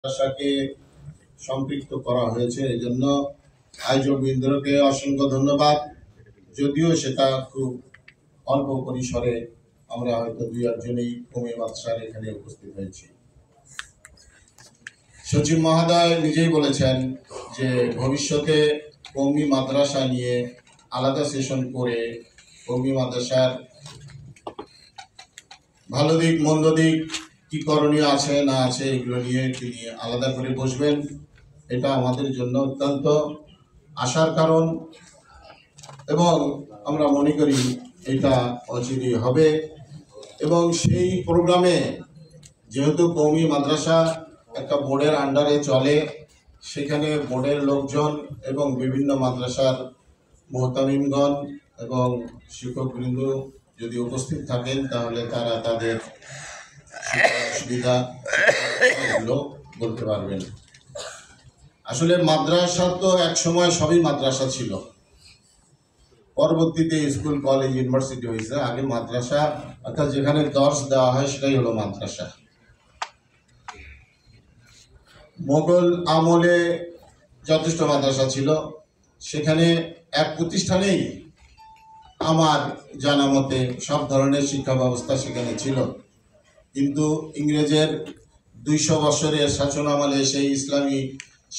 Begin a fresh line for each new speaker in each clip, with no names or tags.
ভাষাকে সম্পৃক্ত করা হয়েছে। এই জন্য আয়োজক বৃন্দকে অসংখ্য ধন্যবাদ। যদিও সেটা খুব অল্প পরিসরে, আমরা হয়তো দুই একজনেই কৌমি মাদ্রাসার এখানে উপস্থিত হয়েছি। সচিব মহোদয় নিজেই বলেছেন যে ভবিষ্যতে কৌমি মাদ্রাসা নিয়ে আলাদা সেশন করে কৌমি মাদ্রাসার ভালো দিক মন্দ দিক কি করণীয় আছে না আছে এগুলো নিয়ে তিনি আলাদা করে বসবেন। এটা আমাদের জন্য অত্যন্ত আশার কারণ এবং আমরা মনে করি এটা অচিরেই হবে। এবং সেই প্রোগ্রামে যেহেতু কৌমি মাদ্রাসা একটা বোর্ডের আন্ডারে চলে, সেখানে বোর্ডের লোকজন এবং বিভিন্ন মাদ্রাসার মুহতামিমগণ এবং শিক্ষকবৃন্দ যদি উপস্থিত থাকেন তাহলে তারা তাদের সুবিধা বলতে পারবেন। আসলে মাদ্রাসা তো এক সময় সবই মাদ্রাসা ছিল, পরবর্তীতে স্কুল কলেজ ইউনিভার্সিটি হয়েছে। আগে মাদ্রাসা অর্থাৎ যেখানে দর্স দেওয়া হয় সেটাই হলো মাদ্রাসা। মোগল আমলে যথেষ্ট মাদ্রাসা ছিল, সেখানে এক প্রতিষ্ঠানেই আমার জানা মতে সব ধরনের শিক্ষা ব্যবস্থা সেখানে ছিল। কিন্তু ইংরেজের 200 বছরের শাসন আমলে সেই ইসলামী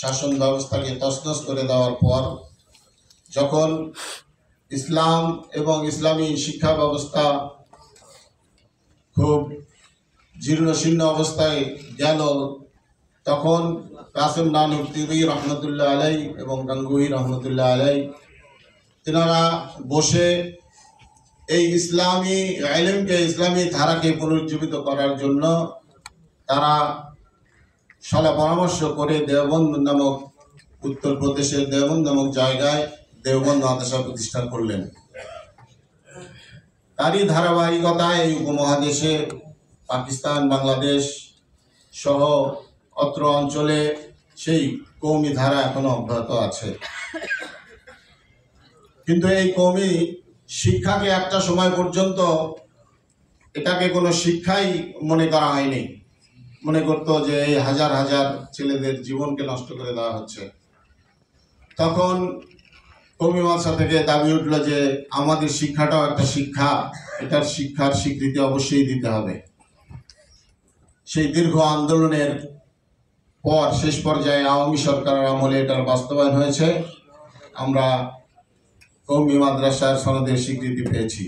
শাসন ব্যবস্থাকে তছনছ করে দেওয়ার পর যখন ইসলাম এবং ইসলামী শিক্ষা ব্যবস্থা খুব জীর্ণশীর্ণ অবস্থায় গেল, তখন কাসেম নানুতুবি রহমতুল্লাহ আলাই এবং গাঙ্গুহি রহমতুল্লাহ আলাই তেনারা বসে এই ইসলামী ইলমকে, ইসলামী ধারাকে পুনরুজ্জীবিত করার জন্য তারা সালা পরামর্শ করে দেওবন্দ নামক, উত্তরপ্রদেশের দেওবন্দ নামক জায়গায় দেওবন্দ মাদ্রাসা প্রতিষ্ঠা করলেন। তারই ধারাবাহিকতায় এই উপমহাদেশে পাকিস্তান, বাংলাদেশ সহ অত্র অঞ্চলে সেই কৌমি ধারা এখনো অব্যাহত আছে। কিন্তু এই কৌমি শিক্ষাকে একটা সময় পর্যন্ত এটাকে কোনো শিক্ষাই মনে করা হয়নি। মনে করতো যে এই হাজার হাজার ছেলেদের জীবনকে নষ্ট করে দেওয়া হচ্ছে। তখন কৌমি মাদ্রাসা থেকে দাবি উঠল যে আমাদের শিক্ষাটাও একটা শিক্ষা, এটার শিক্ষার স্বীকৃতি অবশ্যই দিতে হবে। সেই দীর্ঘ আন্দোলনের পর শেষ পর্যায়ে আওয়ামী সরকারের আমলে এটার বাস্তবায়ন হয়েছে। আমরা কৌমি মাদ্রাসার সনদের স্বীকৃতি পেয়েছি।